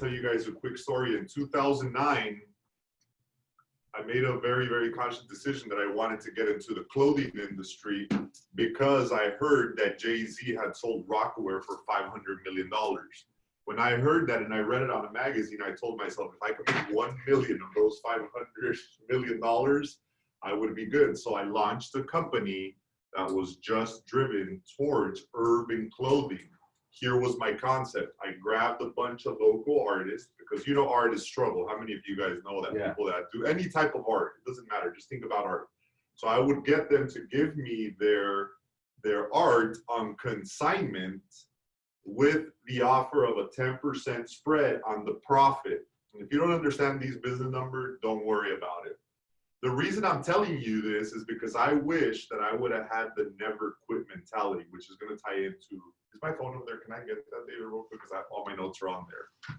tell you guys a quick story. In 2009, I made a very, very conscious decision that I wanted to get into the clothing industry because I heard that Jay-Z had sold Rockaware for $500 million. When I heard that and I read it on a magazine, I told myself, if I could make 1 million of those $500 million, I would be good. So I launched a company that was just driven towards urban clothing. Here was my concept. I grabbed a bunch of local artists because you know artists struggle. How many of you guys know that? Yeah. People that do any type of art, it doesn't matter, just think about art. So I would get them to give me their art on consignment with the offer of a 10% spread on the profit. And if you don't understand these business numbers, don't worry about it. The reason I'm telling you this is because I wish that I would have had the never quit mentality, which is going to tie into, is my phone over there? Can I get that, David, real quick? Because all my notes are on there.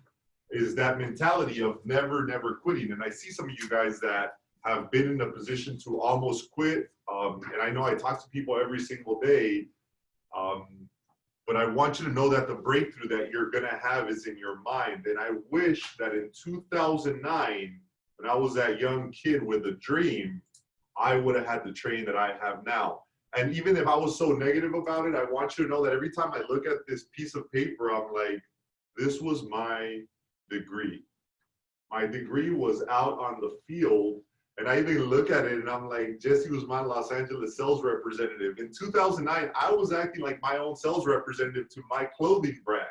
Is that mentality of never quitting. And I see some of you guys that have been in a position to almost quit. And I know I talk to people every single day. But I want you to know that the breakthrough that you're going to have is in your mind. And I wish that in 2009, when I was that young kid with a dream, I would have had the training that I have now. And even if I was so negative about it, I want you to know that every time I look at this piece of paper, I'm like, this was my degree. My degree was out on the field. And I even look at it and I'm like, Jesse Guzman, Los Angeles sales representative. In 2009, I was acting like my own sales representative to my clothing brand.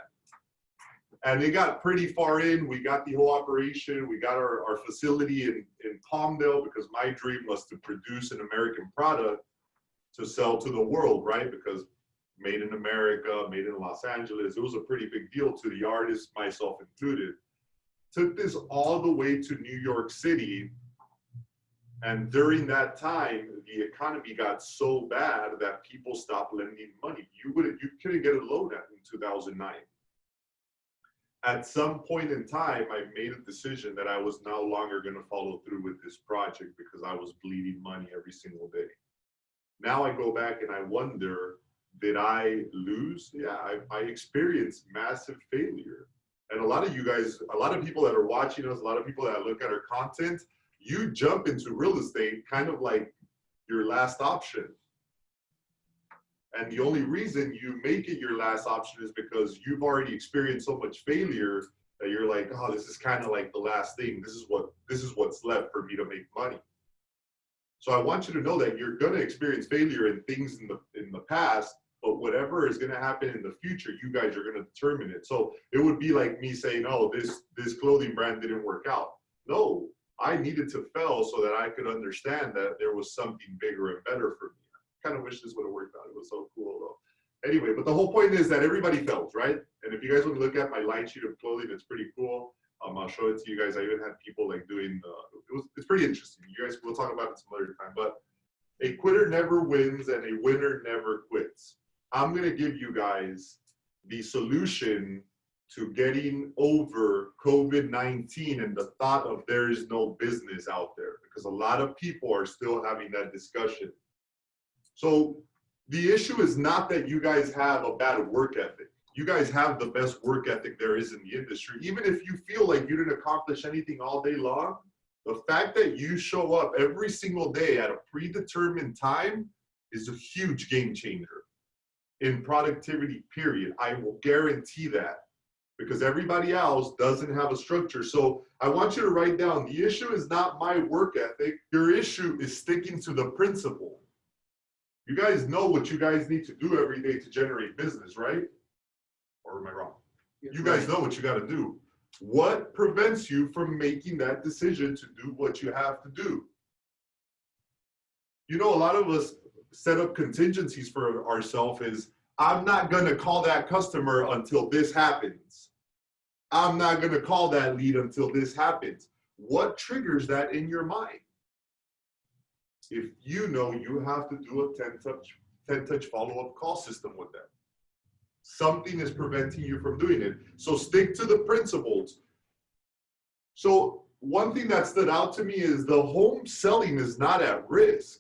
And it got pretty far in. We got the whole operation. We got our facility in Palmdale because my dream was to produce an American product to sell to the world, right? Because made in America, made in Los Angeles, it was a pretty big deal to the artists, myself included. Took this all the way to New York City. And during that time, the economy got so bad that people stopped lending money. You couldn't get a loan in 2009. At some point in time, I made a decision that I was no longer going to follow through with this project because I was bleeding money every single day. Now I go back and I wonder, did I lose? Yeah, I experienced massive failure. And a lot of you guys, a lot of people that are watching us, a lot of people that look at our content, you jump into real estate kind of like your last option. And the only reason you make it your last option is because you've already experienced so much failure that you're like, oh, this is kind of like the last thing. This is what's left for me to make money. So I want you to know that you're going to experience failure in things in the past, but whatever is going to happen in the future, you guys are going to determine it. So it would be like me saying, oh, this clothing brand didn't work out. No, I needed to fail so that I could understand that there was something bigger and better for me. Kind of wish this would have worked out. It was so cool though. Anyway, but the whole point is that everybody fails, right? And if you guys want to look at my line sheet of clothing, it's pretty cool. I'll show it to you guys. I even had people like doing it's pretty interesting. You guys, we'll talk about it some other time. But a quitter never wins and a winner never quits. I'm gonna give you guys the solution to getting over COVID-19 and the thought of there is no business out there, because a lot of people are still having that discussion. So the issue is not that you guys have a bad work ethic. You guys have the best work ethic there is in the industry. Even if you feel like you didn't accomplish anything all day long, the fact that you show up every single day at a predetermined time is a huge game changer in productivity, period. I will guarantee that, because everybody else doesn't have a structure. So I want you to write down, the issue is not my work ethic. Your issue is sticking to the principle. You guys know what you guys need to do every day to generate business, right? Or am I wrong? You guys know what you got to do. What prevents you from making that decision to do what you have to do? You know, a lot of us set up contingencies for ourselves is, I'm not going to call that customer until this happens. I'm not going to call that lead until this happens. What triggers that in your mind? If you know you have to do a 10-touch follow-up call system with them, something is preventing you from doing it. So stick to the principles. So one thing that stood out to me is the home selling is not at risk.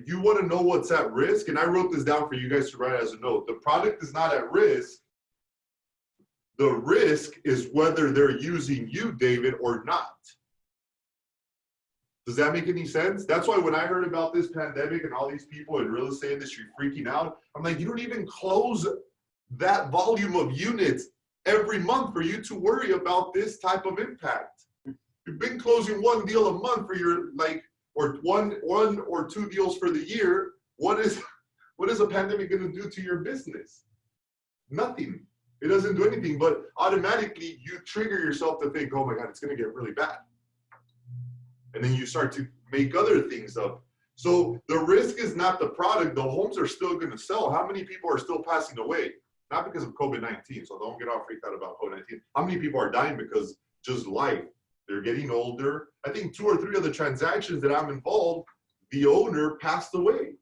You want to know what's at risk? And I wrote this down for you guys to write as a note. The product is not at risk. The risk is whether they're using you, David, or not. Does that make any sense? That's why when I heard about this pandemic and all these people in real estate industry freaking out, I'm like, you don't even close that volume of units every month for you to worry about this type of impact. You've been closing one deal a month for your, like, or one or two deals for the year. What is a pandemic going to do to your business? Nothing. It doesn't do anything, but automatically you trigger yourself to think, oh my God, it's going to get really bad. And then you start to make other things up. So the risk is not the product. The homes are still going to sell. How many people are still passing away? Not because of COVID-19. So don't get all freaked out about COVID-19. How many people are dying because just life? They're getting older. I think 2 or 3 of the transactions that I'm involved, the owner passed away.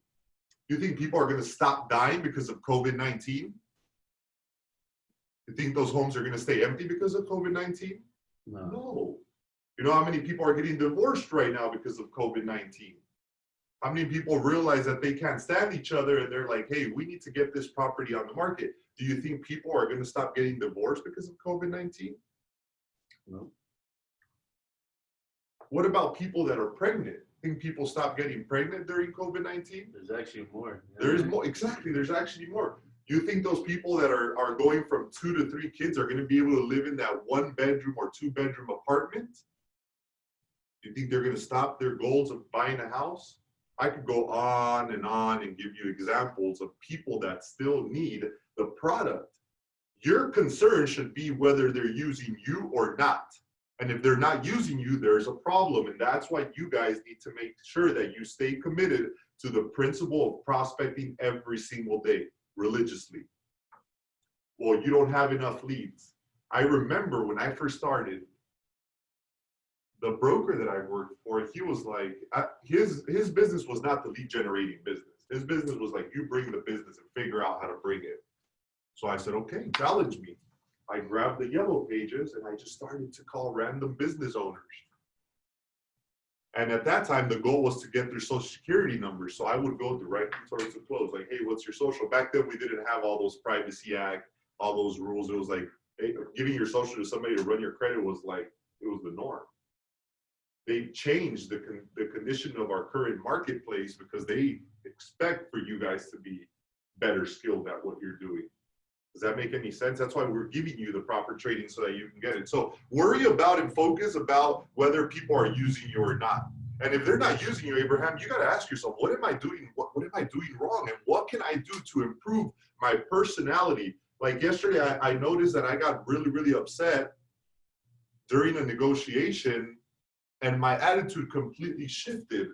You think people are going to stop dying because of COVID-19? You think those homes are going to stay empty because of COVID-19? No. You know how many people are getting divorced right now because of COVID-19? How many people realize that they can't stand each other and they're like, hey, we need to get this property on the market? Do you think people are going to stop getting divorced because of COVID-19? No. What about people that are pregnant? Think people stop getting pregnant during COVID-19? There's actually more. Yeah. There is more. Exactly. There's actually more. Do you think those people that are going from 2 to 3 kids are going to be able to live in that 1-bedroom or 2-bedroom apartment? Do you think they're going to stop their goals of buying a house? I could go on and give you examples of people that still need the product. Your concern should be whether they're using you or not. And if they're not using you, there's a problem. And that's why you guys need to make sure that you stay committed to the principle of prospecting every single day, religiously. Well, you don't have enough leads. I remember when I first started, the broker that I worked for, he was like, his business was not the lead generating business. His business was like, you bring the business and figure out how to bring it. So I said, okay, challenge me. I grabbed the yellow pages and I just started to call random business owners. And at that time, the goal was to get their social security numbers. So I would go directly towards the close, like, hey, what's your social? Back then, we didn't have all those Privacy Act, all those rules. It was like, hey, giving your social to somebody to run your credit was like, it was the norm. They changed the condition of our current marketplace because they expect for you guys to be better skilled at what you're doing. Does that make any sense? That's why we're giving you the proper training so that you can get it. So worry about and focus about whether people are using you or not. And if they're not using you, Abraham, you got to ask yourself, what am I doing? What am I doing wrong? And what can I do to improve my personality? Like yesterday, I noticed that I got really, really upset during a negotiation and my attitude completely shifted.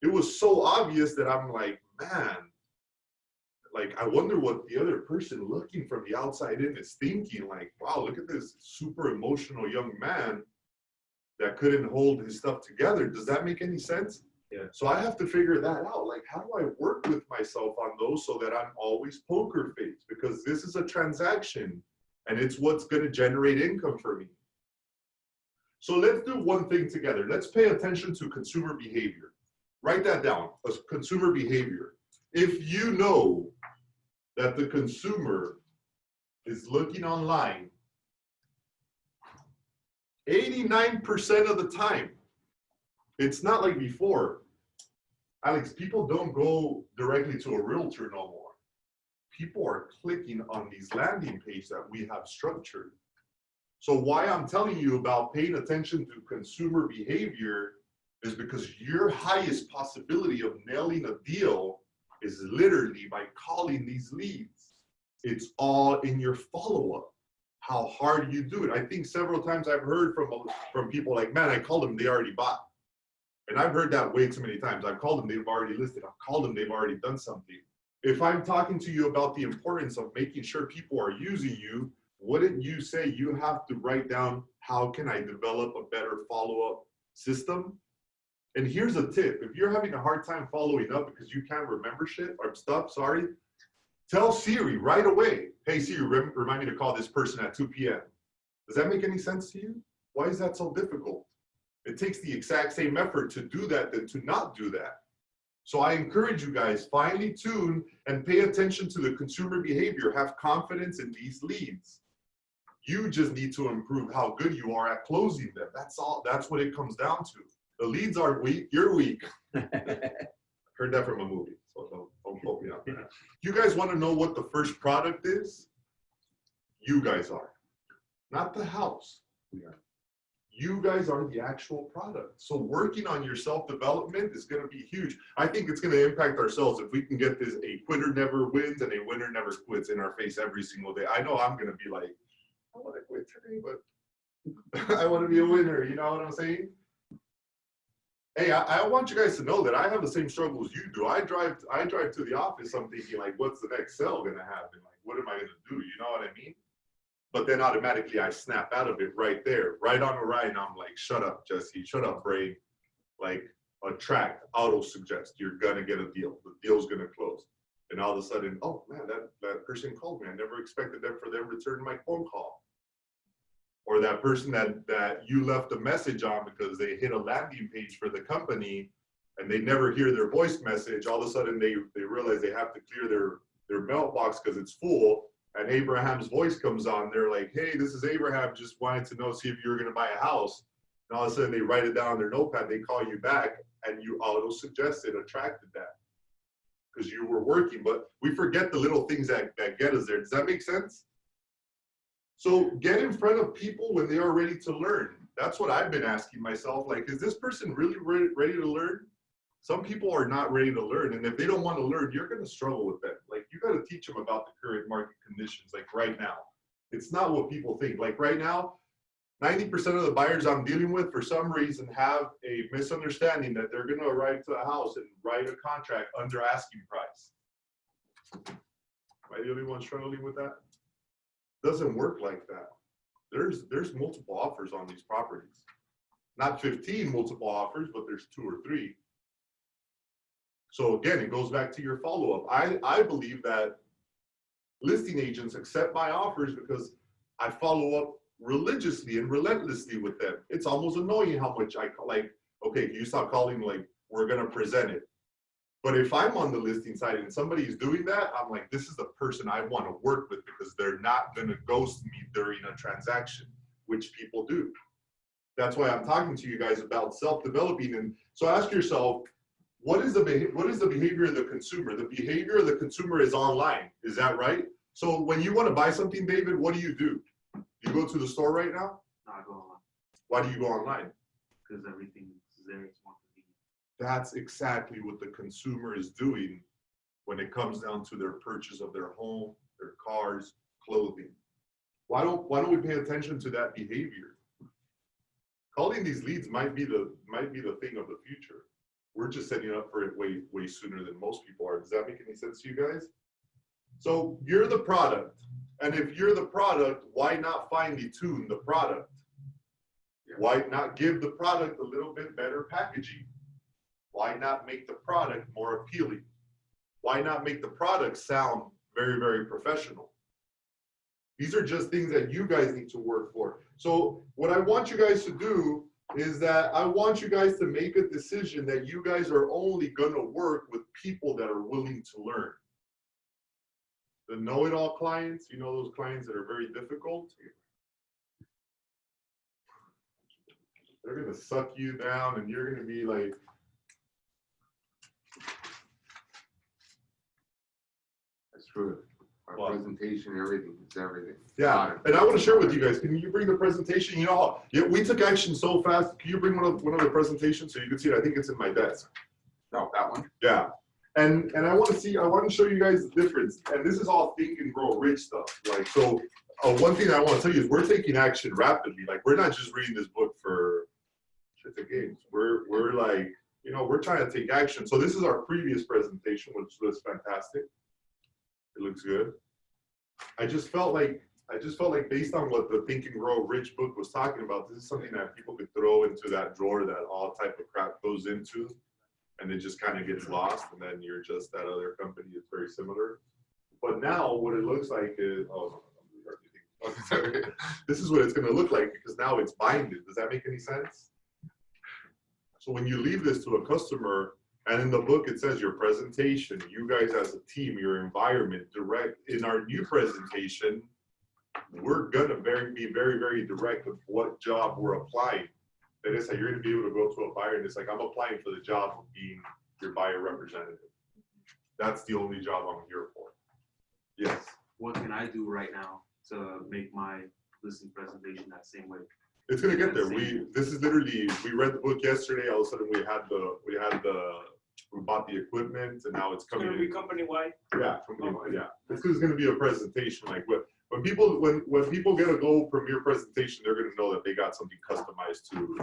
It was so obvious that I'm like, man, like, I wonder what the other person looking from the outside in is thinking. Like, wow, look at this super emotional young man that couldn't hold his stuff together. Does that make any sense? Yeah. So I have to figure that out. Like, how do I work with myself on those so that I'm always poker face? Because this is a transaction and it's what's going to generate income for me. So let's do one thing together. Let's pay attention to consumer behavior. Write that down, consumer behavior. If you know that the consumer is looking online 89% of the time, it's not like before. Alex, people don't go directly to a realtor no more. People are clicking on these landing pages that we have structured. So why I'm telling you about paying attention to consumer behavior is because your highest possibility of nailing a deal is literally by calling these leads. It's all in your follow-up, how hard you do it. I think several times I've heard from people like, man, I called them, they already bought. And I've heard that way too many times. I've called them, they've already listed. I've called them, they've already done something. If I'm talking to you about the importance of making sure people are using you, wouldn't you say you have to write down, how can I develop a better follow-up system? And here's a tip. If you're having a hard time following up because you can't remember shit or stuff, tell Siri right away, hey Siri, remind me to call this person at 2 p.m. Does that make any sense to you? Why is that so difficult? It takes the exact same effort to do that than to not do that. So I encourage you guys, finely tune and pay attention to the consumer behavior. Have confidence in these leads. You just need to improve how good you are at closing them. That's all. That's what it comes down to. The leads are weak. You're weak. Heard that from a movie, so don't quote me on that. You guys want to know what the first product is? You guys are, not the house. Yeah. You guys are the actual product. So working on your self-development is going to be huge. I think it's going to impact ourselves if we can get this: a quitter never wins and a winner never quits in our face every single day. I know I'm going to be like, I want to quit today, but I want to be a winner. You know what I'm saying? Hey, I want you guys to know that I have the same struggles you do. I drive to the office. I'm thinking like, what's the next sale going to happen? Like, what am I going to do? You know what I mean? But then automatically I snap out of it right there, right on the right. And I'm like, shut up, Jesse, shut up, brain. Like, attract, auto suggest, you're gonna get a deal. The deal's gonna close. And all of a sudden, oh man, that person called me. I never expected them for them to return my phone call. Or that person that you left a message on because they hit a landing page for the company and they never hear their voice message. All of a sudden they realize they have to clear their mailbox because it's full. And Abraham's voice comes on. They're like, hey, this is Abraham. Just wanted to know, see if you were going to buy a house. And all of a sudden they write it down on their notepad. They call you back and you auto-suggested, attracted that because you were working. But we forget the little things that get us there. Does that make sense? So get in front of people when they are ready to learn. That's what I've been asking myself. Like, is this person really ready to learn? Some people are not ready to learn, and if they don't want to learn, you're going to struggle with that. Like, you got to teach them about the current market conditions, like right now. It's not what people think. Like right now, 90% of the buyers I'm dealing with, for some reason, have a misunderstanding that they're going to arrive to a house and write a contract under asking price. Am I the only one struggling with that? Doesn't work like that. There's multiple offers on these properties. Not 15 multiple offers, but there's 2 or 3. So again, it goes back to your follow-up. I believe that listing agents accept my offers because I follow up religiously and relentlessly with them. It's almost annoying how much I call, like, okay, can you stop calling? Like, we're gonna present it. But if I'm on the listing side and somebody's doing that, I'm like, this is the person I want to work with because they're not gonna ghost me during a transaction, which people do. That's why I'm talking to you guys about self-developing. And so ask yourself, what is the behavior of the consumer? The behavior of the consumer is online. Is that right? So when you want to buy something, David, what do? You go to the store right now? No, I go online. Why do you go online? Because everything's there. It's more convenient. That's exactly what the consumer is doing when it comes down to their purchase of their home, their cars, clothing. Why don't we pay attention to that behavior? Calling these leads might be the thing of the future. We're just setting up for it way sooner than most people are. Does that make any sense to you guys? So you're the product. And if you're the product, why not finely tune the product? Why not give the product a little bit better packaging? Why not make the product more appealing? Why not make the product sound very, very professional? These are just things that you guys need to work for. So what I want you guys to do is that I want you guys to make a decision that you guys are only going to work with people that are willing to learn. The know-it-all clients, you know, those clients that are very difficult, they're going to suck you down and you're going to be like, That's true. Our presentation, everything, it's everything. Yeah, and I want to share with you guys. Can you bring the presentation? You know, we took action so fast. Can you bring one of the presentations so you can see it? I think it's in my desk. No, that one. Yeah, and I want to show you guys the difference. And this is all Think and Grow Rich stuff. Like, so one thing I want to tell you is we're taking action rapidly. Like, we're not just reading this book for shit and games. We're like, you know, we're trying to take action. So this is our previous presentation, which was fantastic. It looks good. I just felt like based on what the Think and Grow Rich book was talking about, this is something that people could throw into that drawer that all type of crap goes into, and it just kind of gets lost, and then you're just that other company is very similar. But now what it looks like is, this is what it's going to look like because now it's binded. Does that make any sense? So when you leave this to a customer, and in the book, it says your presentation, you guys as a team, your environment, direct. In our new presentation, we're gonna be very, very direct with what job we're applying. That is, like, you're gonna be able to go to a buyer and it's like, I'm applying for the job of being your buyer representative. That's the only job I'm here for. Yes. What can I do right now to make my listing presentation that same way? It's gonna get there. This is literally, we read the book yesterday. All of a sudden we bought the equipment and now it's It's coming gonna in. be company-wide. Yeah, company-wide, yeah. It's gonna be a presentation. Like when people get a Global Premier presentation, they're gonna know that they got something customized to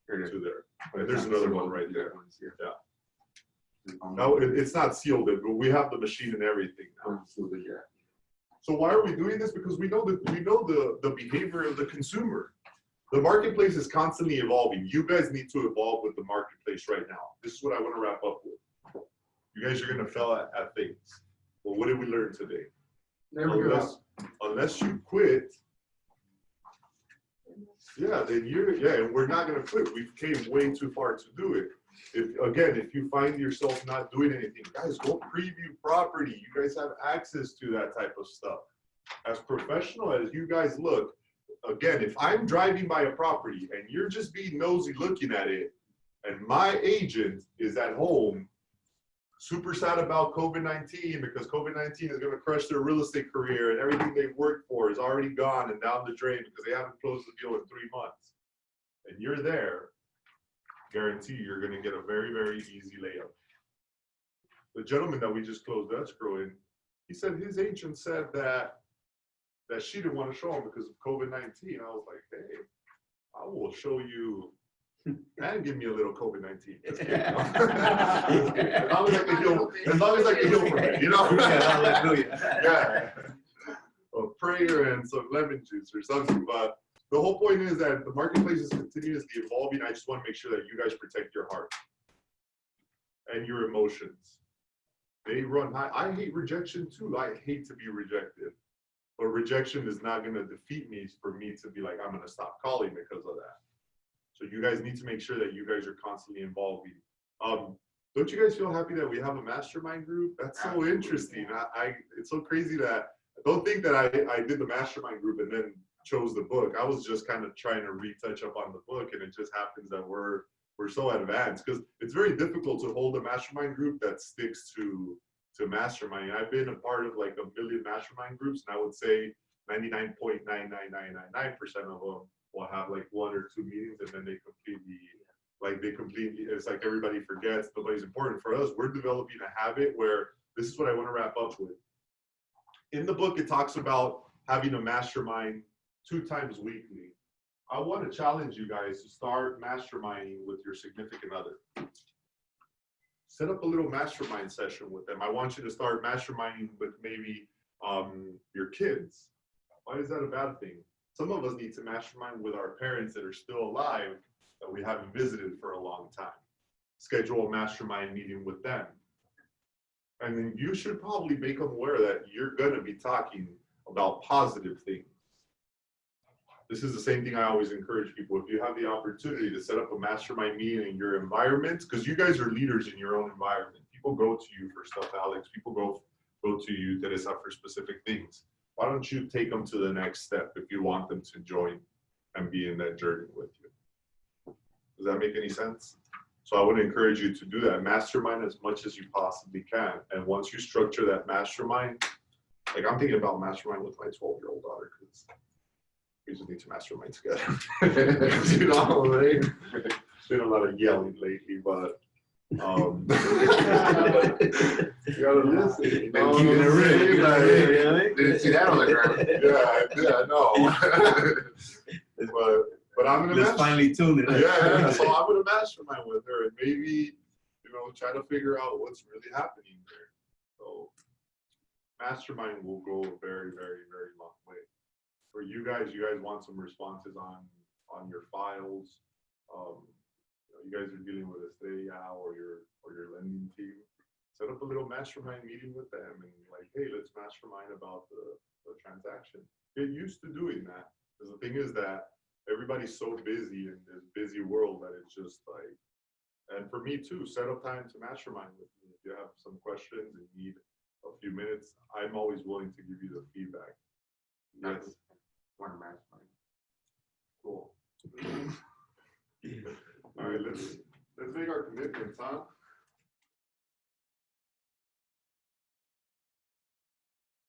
their. And there's another one right there. Yeah. No, it's not sealed, but we have the machine and everything now. So why are we doing this? Because we know the behavior of the consumer. The marketplace is constantly evolving. You guys need to evolve with the marketplace right now. This is what I want to wrap up with. You guys are gonna fail at things. Well, what did we learn today? Unless you quit, and we're not gonna quit. We've came way too far to do it. If you find yourself not doing anything, guys, go preview property. You guys have access to that type of stuff. As professional as you guys look, again, if I'm driving by a property and you're just being nosy looking at it, and my agent is at home super sad about COVID-19 because COVID-19 is going to crush their real estate career and everything they've worked for is already gone and down the drain because they haven't closed the deal in 3 months, and you're there, guarantee you're going to get a very, very easy layup. The gentleman that we just closed escrow in, he said his agent said that she didn't want to show him because of COVID-19. I was like, hey, I will show you and give me a little COVID-19. Just kidding. As long as I can heal from it, you know? Yeah. A prayer and some lemon juice or something. But the whole point is that the marketplace is continuously evolving. I just want to make sure that you guys protect your heart and your emotions. They run high. I hate rejection too. I hate to be rejected. But rejection is not going to defeat me for me to be like, I'm going to stop calling because of that. So you guys need to make sure that you guys are constantly involving. Don't you guys feel happy that we have a mastermind group? That's so interesting. It's so crazy that don't think that I did the mastermind group and then chose the book. I was just kind of trying to retouch up on the book, and it just happens that we're so advanced because it's very difficult to hold a mastermind group that sticks to mastermind. I've been a part of like 1 million mastermind groups, and I would say 99.99999% of them will have like 1 or 2 meetings, and then they completely, it's like everybody forgets, nobody's important. For us, we're developing a habit where this is what I want to wrap up with. In the book, it talks about having a mastermind 2 times weekly. I want to challenge you guys to start masterminding with your significant other. Set up a little mastermind session with them. I want you to start masterminding with maybe your kids. Why is that a bad thing? Some of us need to mastermind with our parents that are still alive that we haven't visited for a long time. Schedule a mastermind meeting with them. And then you should probably make them aware that you're going to be talking about positive things. This is the same thing I always encourage people. If you have the opportunity to set up a mastermind meeting in your environment, because you guys are leaders in your own environment. People go to you for stuff, Alex. People go to you, Teresa, for specific things. Why don't you take them to the next step if you want them to join and be in that journey with you? Does that make any sense? So I would encourage you to do that. Mastermind as much as you possibly can. And once you structure that mastermind, like I'm thinking about mastermind with my 12-year-old daughter because we just need to mastermind together. You know, right? Been a lot of yelling lately, but you gotta listen. You know what I'm saying? Like, Didn't see that on the ground. Yeah, I know. But I'm gonna Let's finally tune it. Yeah, so I'm gonna mastermind with her and maybe, try to figure out what's really happening there. So mastermind will go a very, very, very long way. For you guys want some responses on your files. You guys are dealing with Estrella or your lending team. Set up a little mastermind meeting with them and like, hey, let's mastermind about the transaction. Get used to doing that. Because the thing is that everybody's so busy in this busy world that it's just like, and for me too, set up time to mastermind with me. If you have some questions and need a few minutes, I'm always willing to give you the feedback. Yes. want a mastermind. Cool. All right, let's make our commitments, huh?